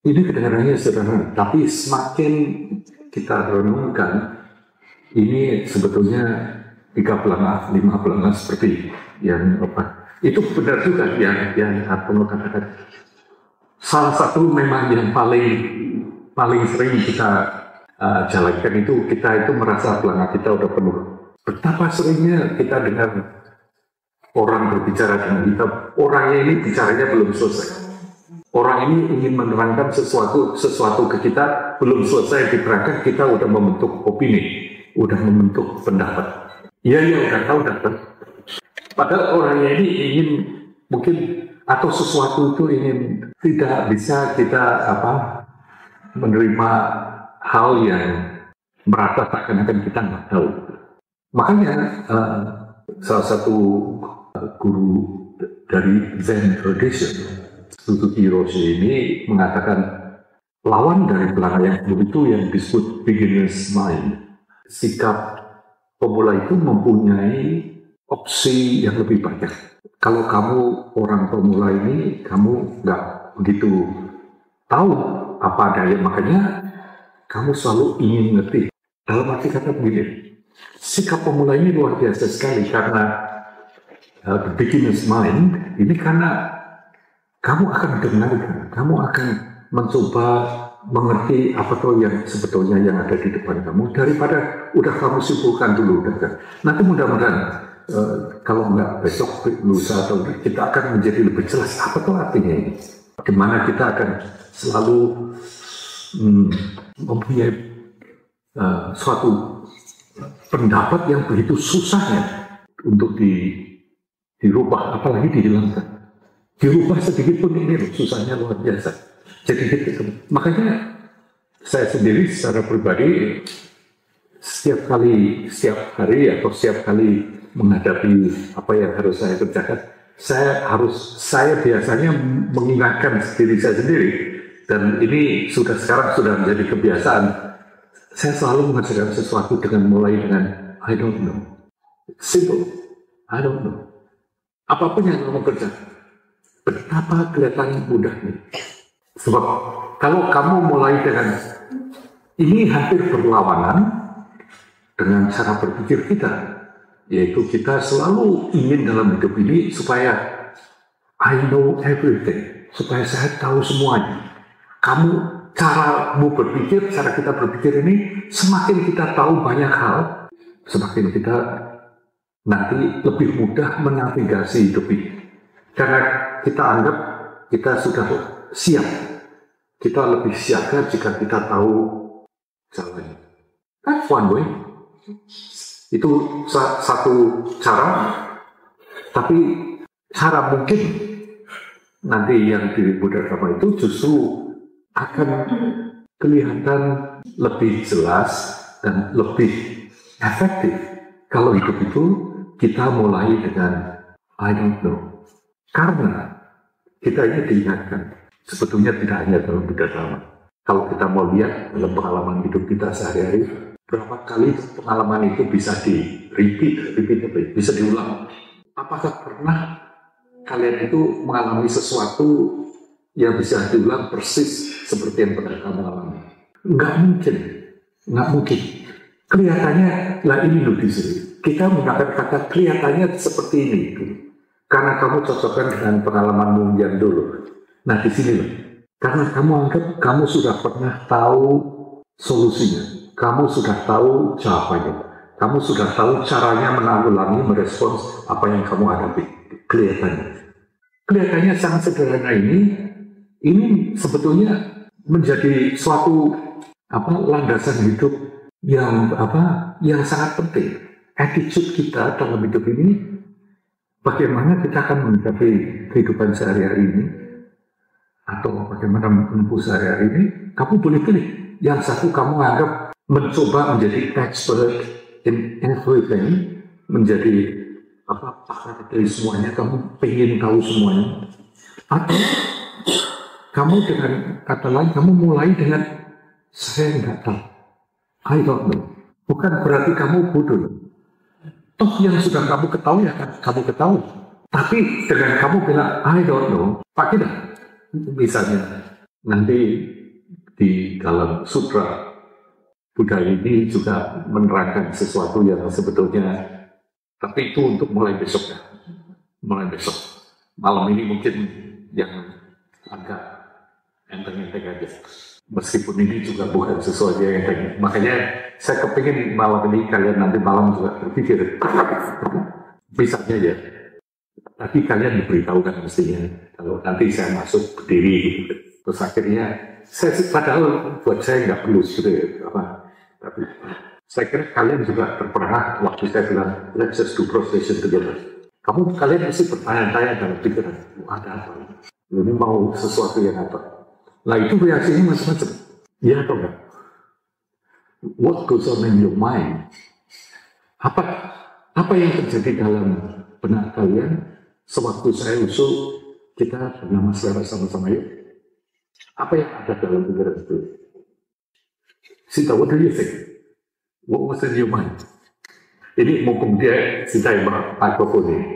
Ini kedengarannya sederhana, tapi semakin kita renungkan, ini sebetulnya 3 5 seperti yang apa? Itu benar juga yang Abang katakan. Salah satu memang yang paling sering kita jalankan itu kita itu merasa pelanggan kita udah penuh. Betapa seringnya kita dengar orang berbicara dengan kita, orangnya ini bicaranya belum selesai. Orang ini ingin menerangkan sesuatu ke kita, belum selesai diterangkan, kita udah membentuk opini, udah membentuk pendapat. Iya, udah tahu dapat. Padahal orangnya ini ingin mungkin atau sesuatu itu ingin tidak bisa kita menerima hal yang merasa seakan-akan kita nggak tahu. Makanya salah satu guru dari Zen tradition, Suzuki Roshi ini mengatakan lawan dari pelanggan yang buruk itu yang disebut beginner's mind. Sikap pemula itu mempunyai opsi yang lebih banyak. Kalau kamu orang pemula ini, kamu nggak begitu tahu apa daya, makanya kamu selalu ingin ngerti. Dalam arti kata begini, sikap pemula ini luar biasa sekali karena the beginner's mind ini karena kamu akan dengarkan, kamu akan mencoba mengerti apa tuh yang sebetulnya yang ada di depan kamu daripada udah kamu simpulkan dulu, kan? Nanti mudah-mudahan kalau nggak besok, lusa atau kita akan menjadi lebih jelas apa tuh artinya ini. Bagaimana kita akan selalu mempunyai suatu pendapat yang begitu susahnya untuk dirubah, apalagi dihilangkan. Dirubah sedikit pun ini susahnya luar biasa. Jadi gitu. Makanya saya sendiri secara pribadi setiap hari atau setiap kali menghadapi apa yang harus saya kerjakan, saya biasanya mengingatkan diri saya sendiri, dan ini sekarang sudah menjadi kebiasaan. Saya selalu mengerjakan sesuatu dengan mulai dengan I don't know. Simple. I don't know. Apapun yang kamu kerjakan, betapa kelihatannya mudahnya. Sebab kalau kamu mulai dengan ini hampir berlawanan dengan cara berpikir kita, yaitu kita selalu ingin dalam hidup ini supaya I know everything, supaya saya tahu semuanya. Caramu berpikir, cara kita berpikir ini, semakin kita tahu banyak hal, semakin kita nanti lebih mudah menavigasi hidup ini. Karena kita anggap kita sudah siap. Kita lebih siapnya jika kita tahu jalannya. That's one way. Itu satu cara. Tapi cara mungkin nanti yang di Buddha Dharma itu justru akan kelihatan lebih jelas dan lebih efektif kalau hidup itu kita mulai dengan I don't know. Karena kita ini diingatkan, sebetulnya tidak hanya dalam Buddha Dharma. Kalau kita mau lihat dalam pengalaman hidup kita sehari-hari, berapa kali pengalaman itu bisa repeat, bisa diulang. Apakah pernah kalian itu mengalami sesuatu yang bisa diulang persis seperti yang pernah kamu alami? Nggak mungkin. Kelihatannya, ini loh di sini. Kita menggunakan kata kelihatannya seperti ini. Karena kamu cocokkan dengan pengalamanmu yang dulu. Nah di sini loh. Karena kamu anggap kamu sudah pernah tahu solusinya. Kamu sudah tahu jawabannya. Kamu sudah tahu caranya menanggulangi, merespons apa yang kamu hadapi. Kelihatannya sangat sederhana ini sebetulnya menjadi suatu landasan hidup yang sangat penting. Attitude kita dalam hidup ini, bagaimana kita akan menghadapi kehidupan sehari-hari ini, atau bagaimana menempuh sehari-hari ini, kamu boleh pilih. Yang satu kamu anggap mencoba menjadi expert in everything, menjadi pakar dari semuanya, kamu pengen tahu semuanya. Atau kamu dengan kata lain, kamu mulai dengan saya nggak tahu, I don't know. Bukan berarti kamu bodoh. Toh yang sudah kamu ketahui akan kamu ketahui. Tapi dengan kamu bilang I don't know, Pak Kida, misalnya nanti di dalam sutra Buddha ini juga menerangkan sesuatu yang sebetulnya, tapi itu untuk mulai besok ya, mulai besok. Malam ini mungkin yang agak enteng-enteng aja. Meskipun ini juga bukan sesuatu yang enteng. Makanya saya kepingin malam ini kalian nanti malam juga berpikir. Misalnya ya, tapi kalian diberitahukan mestinya. Kalau nanti saya masuk berdiri, terus akhirnya, padahal buat saya nggak perlu gitu ya. Tapi saya kira kalian juga terperangah waktu saya bilang, let's just do prostration together. Kalian mesti bertanya-tanya dalam pikiran, ada apa? Ini mau sesuatu yang apa? Nah itu reaksinya macam-macam. Ya atau enggak? What goes on in your mind? Apa yang terjadi dalam benak kalian sewaktu saya usul kita bernama selera sama-sama yuk? Apa yang ada dalam pikiran itu? Sinta, what do you think? What was in your mind? Ini mumpung dia Sinta yang mikrofon ini.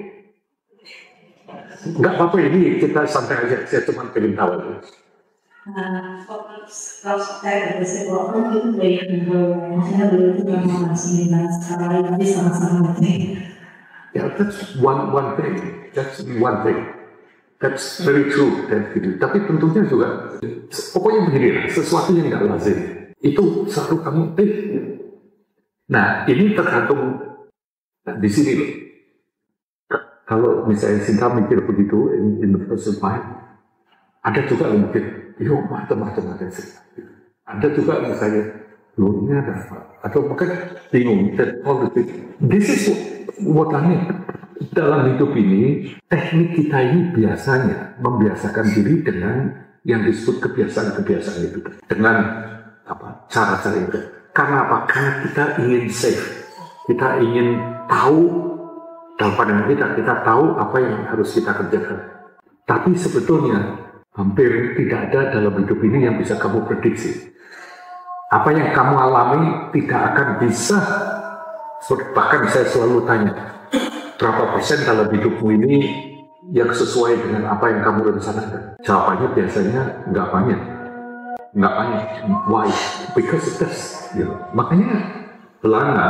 Enggak apa-apa, ini kita santai aja. Saya cuma pengen tahu aja. Kalau saya berhasil bahwa itu baik dan saya belum pernah sembilan sekali tapi sama-sama penting. Yeah, that's one thing. That's one thing. That's very true. Tapi tentunya juga, pokoknya begini, sesuatu yang nggak lazim itu selalu kamu. Nah, ini tergantung di sini loh. Kalau misalnya Sinta mikir begitu in the first mind, ada juga yang mikir. Macam-macam ada sih. Ada juga misalnya, ini ada apa? Atau mungkin bingung. This is what I mean. Dalam hidup ini, teknik kita ini biasanya membiasakan diri dengan yang disebut kebiasaan-kebiasaan itu. Dengan cara-cara itu. Karena apa? Karena kita ingin safe. Kita ingin tahu, dalam pandangan kita tahu apa yang harus kita kerjakan. Tapi sebetulnya, hampir tidak ada dalam hidup ini yang bisa kamu prediksi. Apa yang kamu alami tidak akan bisa, bahkan saya selalu tanya, berapa persen dalam hidupmu ini yang sesuai dengan apa yang kamu rencanakan? Jawabannya biasanya nggak banyak. Why? Because it does. Makanya pelanga,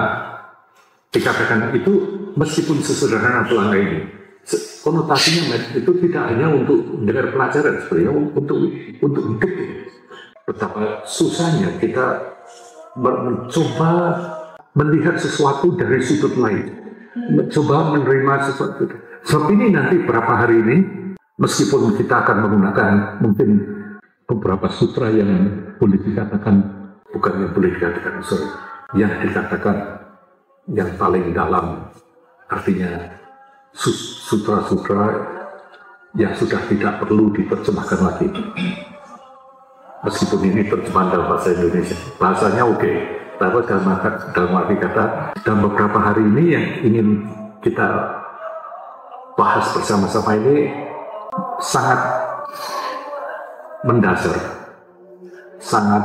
dikatakan itu meskipun sesederhana pelanga ini, konotasinya itu tidak hanya untuk mendengar pelajaran, sebenarnya untuk hidup. Betapa susahnya kita mencoba melihat sesuatu dari sudut lain, mencoba menerima sesuatu. Sebab ini nanti beberapa hari ini, meskipun kita akan menggunakan mungkin beberapa sutra yang boleh dikatakan, yang dikatakan yang paling dalam, artinya sutra-sutra yang sudah tidak perlu diterjemahkan lagi. Meskipun ini terjemahan dalam bahasa Indonesia, bahasanya oke. Tapi dalam arti kata, dalam beberapa hari ini yang ingin kita bahas bersama-sama ini sangat mendasar, sangat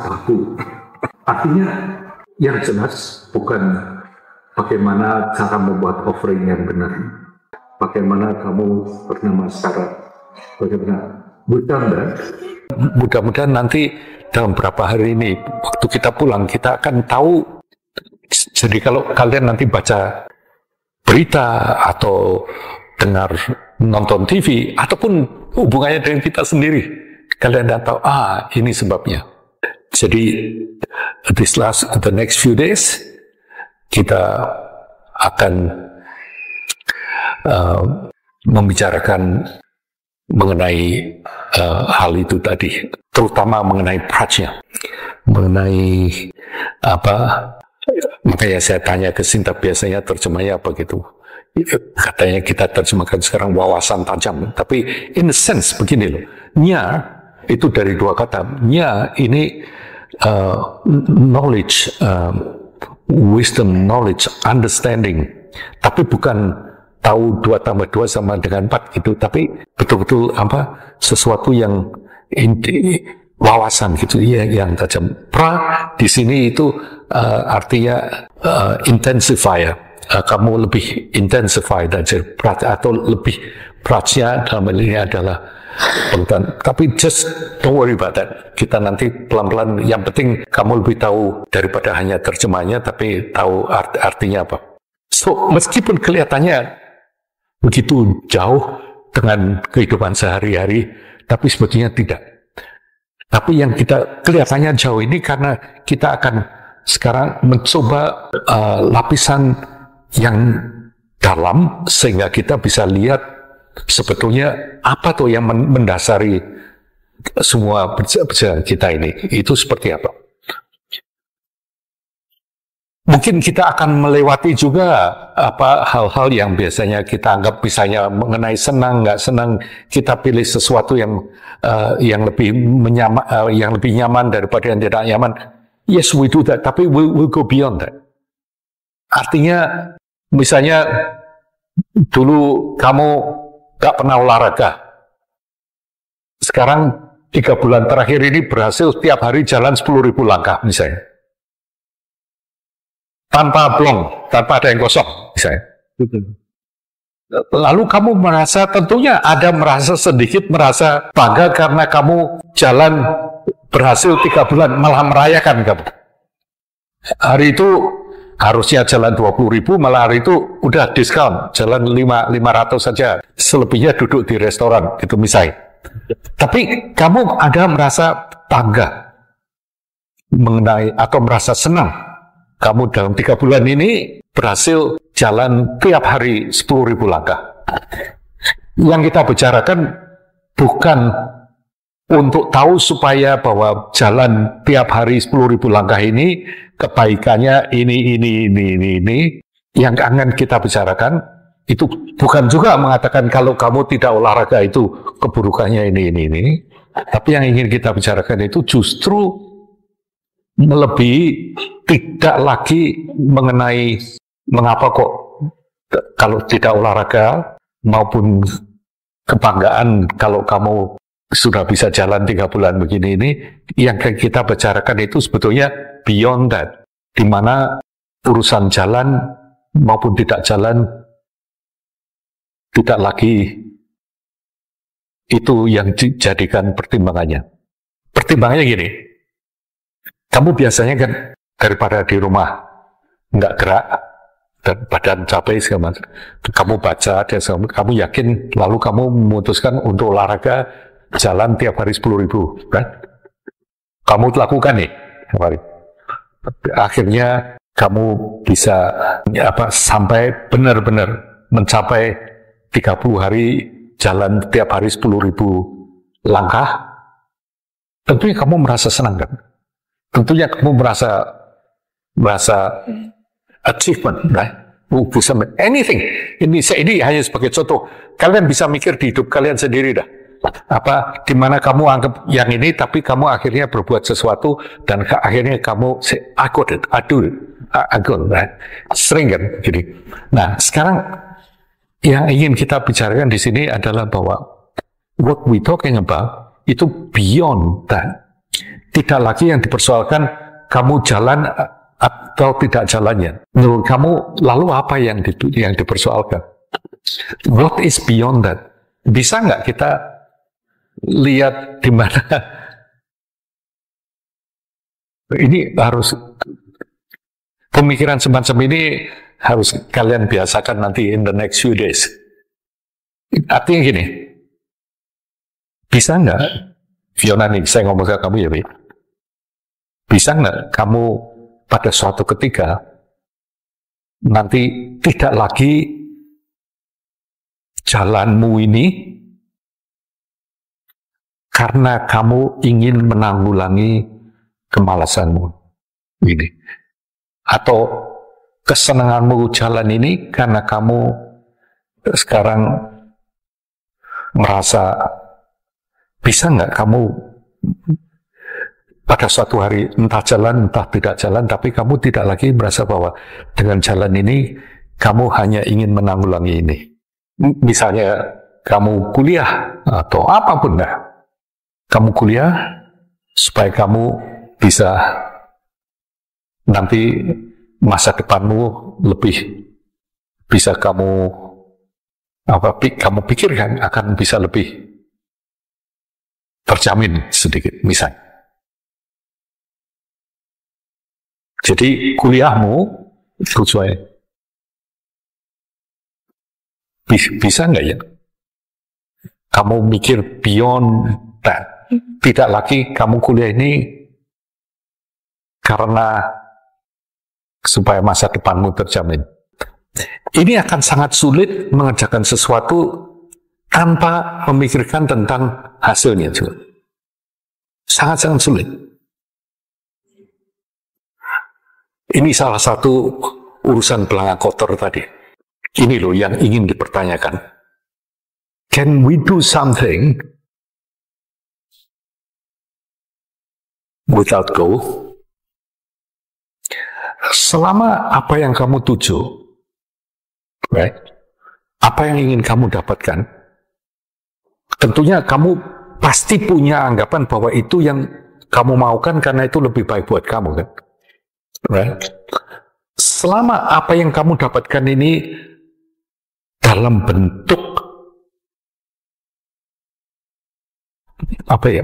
baku. Artinya yang jelas bukan bagaimana cara membuat offering yang benar, bagaimana kamu bernama sekarang, bagaimana. Mudah-mudahan nanti dalam beberapa hari ini, waktu kita pulang, kita akan tahu. Jadi kalau kalian nanti baca berita atau nonton TV, ataupun hubungannya dengan kita sendiri, kalian akan tahu, ini sebabnya. Jadi the next few days, kita akan membicarakan mengenai hal itu tadi, terutama mengenai prajna, mengenai makanya saya tanya ke Sinta biasanya terjemahnya apa gitu. Katanya kita terjemahkan sekarang wawasan tajam, tapi in a sense begini loh, nya itu dari dua kata. Nya ini knowledge, wisdom, knowledge, understanding, tapi bukan tahu 2 tambah 2 sama dengan 4 gitu, tapi betul-betul sesuatu yang inti, wawasan gitu, yang tajam. Pra di sini itu artinya intensifier, kamu lebih intensify aja atau lebih beratnya dalam hal ini adalah penguatan. Tapi just don't worry about that. Kita nanti pelan-pelan, yang penting kamu lebih tahu daripada hanya terjemahnya, tapi tahu artinya apa. So, meskipun kelihatannya begitu jauh dengan kehidupan sehari-hari, tapi sebetulnya tidak. Tapi yang kita kelihatannya jauh ini karena kita akan sekarang mencoba lapisan yang dalam, sehingga kita bisa lihat sebetulnya apa tuh yang mendasari semua perjalanan kita ini. Itu seperti apa? Mungkin kita akan melewati juga hal-hal yang biasanya kita anggap misalnya mengenai senang nggak senang, kita pilih sesuatu yang lebih nyaman daripada yang tidak nyaman. Yes, we do that, tapi we'll go beyond that. Artinya, misalnya dulu kamu nggak pernah olahraga, sekarang 3 bulan terakhir ini berhasil tiap hari jalan 10.000 langkah misalnya. Tanpa blong, tanpa ada yang kosong, misalnya. Lalu kamu tentunya merasa sedikit merasa bangga karena kamu jalan berhasil 3 bulan, malah merayakan kamu. Hari itu harusnya jalan 20.000, malah hari itu udah diskon, jalan 500 saja, selebihnya duduk di restoran, itu misalnya. Tapi kamu merasa bangga mengenai atau merasa senang. Kamu dalam 3 bulan ini berhasil jalan tiap hari 10.000 langkah. Yang kita bicarakan bukan untuk tahu supaya bahwa jalan tiap hari 10.000 langkah ini kebaikannya ini. Yang akan kita bicarakan itu bukan juga mengatakan kalau kamu tidak olahraga itu keburukannya ini. Tapi yang ingin kita bicarakan itu justru melebihi, tidak lagi mengenai mengapa kok kalau tidak olahraga, maupun kebanggaan kalau kamu sudah bisa jalan 3 bulan begini ini. Yang kita bicarakan itu sebetulnya beyond that, di mana urusan jalan maupun tidak jalan tidak lagi itu yang dijadikan pertimbangannya. Pertimbangannya gini, kamu biasanya kan daripada di rumah nggak gerak dan badan capek segala macam, kamu baca dan kamu yakin, lalu kamu memutuskan untuk olahraga jalan tiap hari 10.000, kan? Kamu lakukan nih, akhirnya kamu bisa sampai benar-benar mencapai 30 hari jalan tiap hari 10.000 langkah. Tentunya kamu merasa senang, kan? Tentunya kamu merasa achievement, right? Bisa anything. Ini hanya sebagai contoh. Kalian bisa mikir di hidup kalian sendiri dah. Di mana kamu anggap yang ini, tapi kamu akhirnya berbuat sesuatu dan akhirnya kamu say, I got it, I do it, right? Sering kan, jadi. Nah, sekarang yang ingin kita bicarakan di sini adalah bahwa what we talking about itu beyond that. Tidak lagi yang dipersoalkan kamu jalan atau tidak jalannya. Menurut kamu, lalu apa yang dipersoalkan? What is beyond that? Bisa nggak kita lihat di mana? Ini harus, pemikiran semacam ini harus kalian biasakan nanti in the next few days. Artinya gini, bisa nggak, Fiona nih, saya ngomong ke kamu ya, bisa nggak kamu pada suatu ketika nanti tidak lagi jalanmu ini karena kamu ingin menanggulangi kemalasanmu ini, atau kesenanganmu jalan ini karena kamu sekarang merasa, bisa nggak kamu pada suatu hari entah jalan entah tidak jalan, tapi kamu tidak lagi merasa bahwa dengan jalan ini kamu hanya ingin menanggulangi ini. Misalnya kamu kuliah atau apapun dah, kamu kuliah supaya kamu bisa nanti masa depanmu lebih bisa kamu kamu pikirkan akan bisa lebih terjamin sedikit misalnya. Jadi kuliahmu sesuai bisa nggak ya? Kamu mikir beyond that. Tidak lagi kamu kuliah ini karena supaya masa depanmu terjamin. Ini akan sangat sulit mengerjakan sesuatu tanpa memikirkan tentang hasilnya juga. Sangat-sangat sulit. Ini salah satu urusan belanga kotor tadi. Ini loh yang ingin dipertanyakan. Can we do something without goal? Selama apa yang kamu tuju, right? Apa yang ingin kamu dapatkan, tentunya kamu pasti punya anggapan bahwa itu yang kamu maukan karena itu lebih baik buat kamu, kan? Right? Selama apa yang kamu dapatkan ini dalam bentuk apa ya,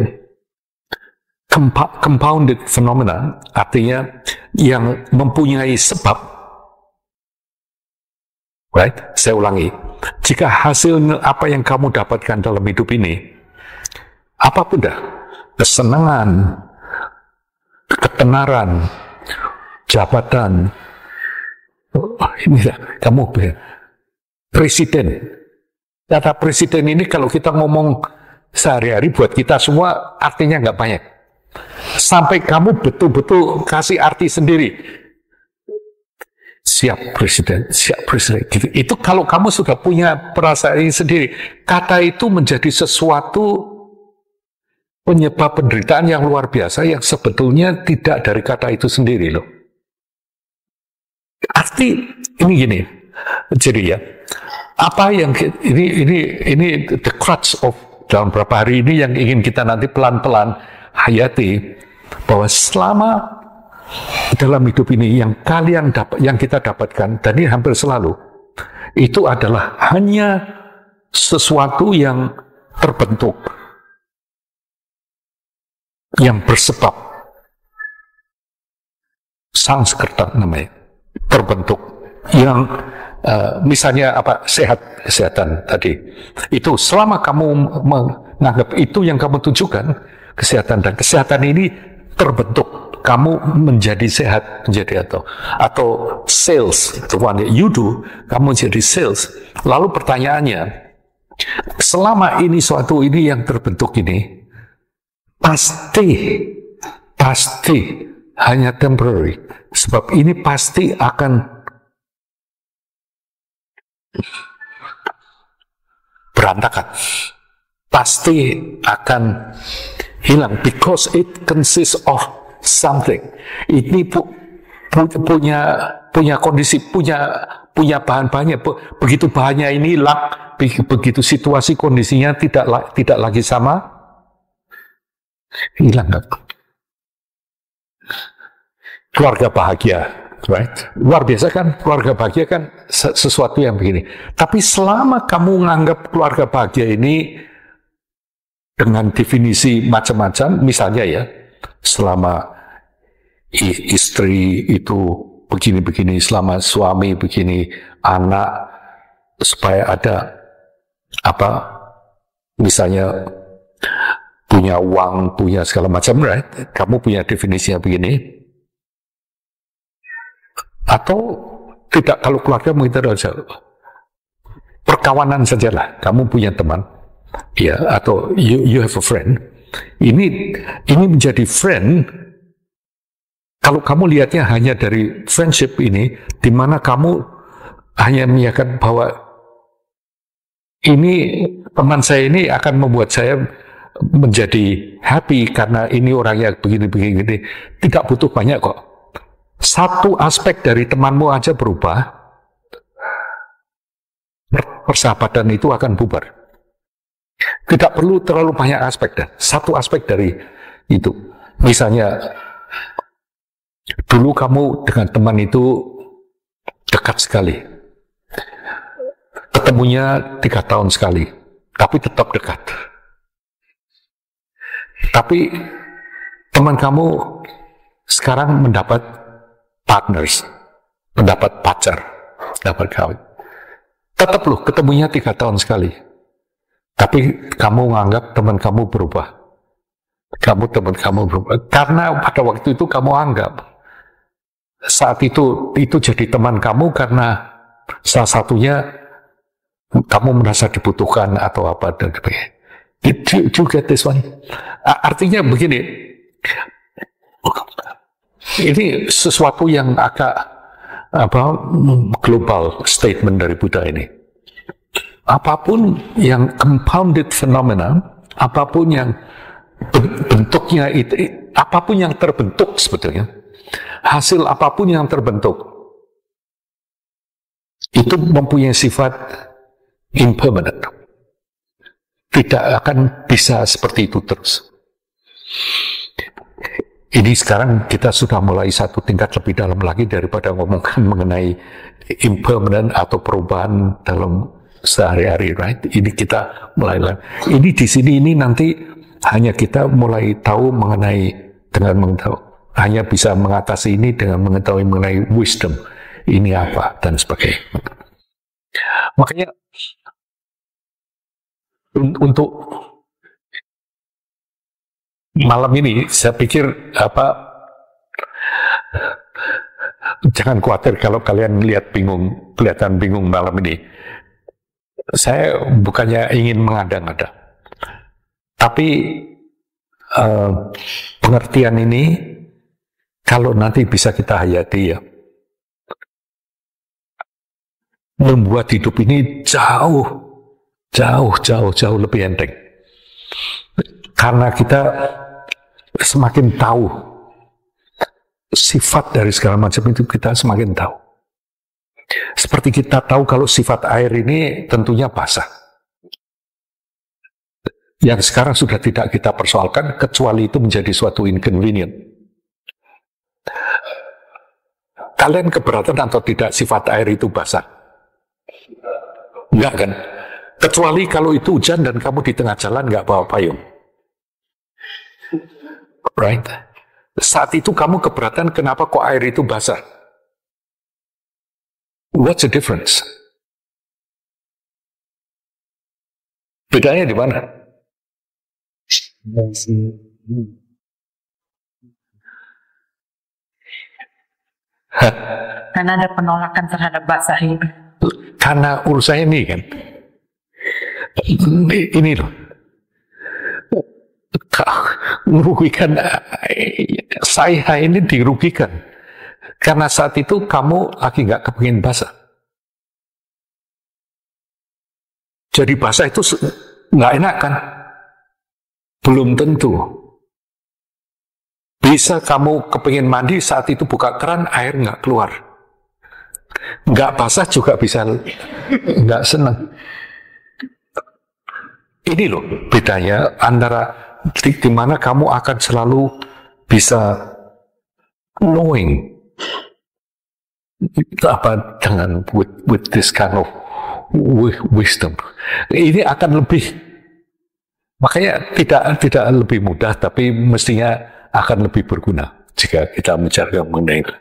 compounded phenomena, artinya yang mempunyai sebab, right? Saya ulangi, jika hasil apa yang kamu dapatkan dalam hidup ini, apapun dah, kesenangan, ketenaran, jabatan, inilah kamu presiden. Kata presiden ini kalau kita ngomong sehari-hari buat kita semua artinya nggak banyak. Sampai kamu betul-betul kasih arti sendiri. Siap presiden gitu. Itu kalau kamu sudah punya perasaan sendiri, kata itu menjadi sesuatu penyebab penderitaan yang luar biasa yang sebetulnya tidak dari kata itu sendiri loh. Arti ini gini. Jadi ya, apa yang ini the crux of dalam beberapa hari ini yang ingin kita nanti pelan-pelan hayati, bahwa selama dalam hidup ini yang kita dapatkan, dan ini hampir selalu, itu adalah hanya sesuatu yang terbentuk, yang bersebab, Sanskerta namanya, terbentuk, yang misalnya kesehatan tadi, itu selama kamu menganggap itu yang kamu tujukan, kesehatan, dan kesehatan ini terbentuk, kamu menjadi sehat, atau sales, the one that you do, kamu jadi sales. Lalu pertanyaannya, selama ini suatu ini yang terbentuk ini pasti hanya temporary, sebab ini pasti akan berantakan, pasti akan hilang, because it consists of something. Ini punya kondisi, punya bahan-bahannya. Begitu bahannya ini hilang, begitu situasi kondisinya tidak lagi sama, hilang. Keluarga bahagia, right? Luar biasa kan, keluarga bahagia kan sesuatu yang begini. Tapi selama kamu menganggap keluarga bahagia ini dengan definisi macam-macam, misalnya ya, selama istri itu begini-begini, selama suami begini, anak, supaya ada misalnya punya uang, punya segala macam, right? Kamu punya definisinya begini. Atau tidak, kalau keluarga mungkin perkawanan sajalah, kamu punya teman, ya, atau you have a friend. Ini menjadi friend. Kalau kamu lihatnya hanya dari friendship ini, di mana kamu hanya menyatakan bahwa ini teman saya ini akan membuat saya menjadi happy karena ini orangnya begini-begini, tidak butuh banyak kok. Satu aspek dari temanmu aja berubah, persahabatan itu akan bubar. Tidak perlu terlalu banyak aspek, dan satu aspek dari itu. Misalnya, dulu kamu dengan teman itu dekat sekali. ketemunya 3 tahun sekali, tapi tetap dekat. Tapi teman kamu sekarang mendapat partners, mendapat pacar, dapat kawin. Tetap loh, ketemunya 3 tahun sekali. Tapi kamu menganggap teman kamu berubah. Teman kamu berubah. Karena pada waktu itu kamu anggap saat itu jadi teman kamu karena salah satunya kamu merasa dibutuhkan atau apa dan sebagainya. You get this one? Artinya begini, ini sesuatu yang agak global statement dari Buddha ini. Apapun yang compounded phenomena, apapun yang bentuknya itu, apapun yang terbentuk sebetulnya, hasil apapun yang terbentuk, itu mempunyai sifat impermanent. Tidak akan bisa seperti itu terus. Ini sekarang kita sudah mulai satu tingkat lebih dalam lagi daripada ngomongkan mengenai impermanent atau perubahan dalam sehari-hari, right? Ini kita mulai, ini di sini ini nanti hanya kita mulai tahu mengenai dengan mengetahui, hanya bisa mengatasi ini dengan mengetahui mengenai wisdom, ini apa dan sebagainya. Makanya untuk malam ini saya pikir jangan khawatir kalau kalian kelihatan bingung malam ini. Saya bukannya ingin mengada-ngada, tapi pengertian ini kalau nanti bisa kita hayati ya, membuat hidup ini jauh lebih enteng. Karena kita semakin tahu sifat dari segala macam itu, kita semakin tahu. Seperti kita tahu kalau sifat air ini tentunya basah. Yang sekarang sudah tidak kita persoalkan, kecuali itu menjadi suatu inconvenient. Kalian keberatan atau tidak sifat air itu basah? Enggak kan? Kecuali kalau itu hujan dan kamu di tengah jalan nggak bawa payung. Right? Saat itu kamu keberatan kenapa kok air itu basah? What's the difference? Bedanya di mana? Karena ada penolakan terhadap basah ini. Karena urusannya ini kan. Ini loh. Merugikan saya ini dirugikan. Karena saat itu kamu lagi nggak kepingin basah. Jadi basah itu nggak enak kan? Belum tentu. Bisa kamu kepingin mandi saat itu buka keran, air nggak keluar. Nggak basah juga bisa nggak senang. Ini loh bedanya antara di mana kamu akan selalu bisa knowing apa dengan with this kind of wisdom. Ini akan lebih, makanya tidak lebih mudah, tapi mestinya akan lebih berguna jika kita menceritakan mengenai itu.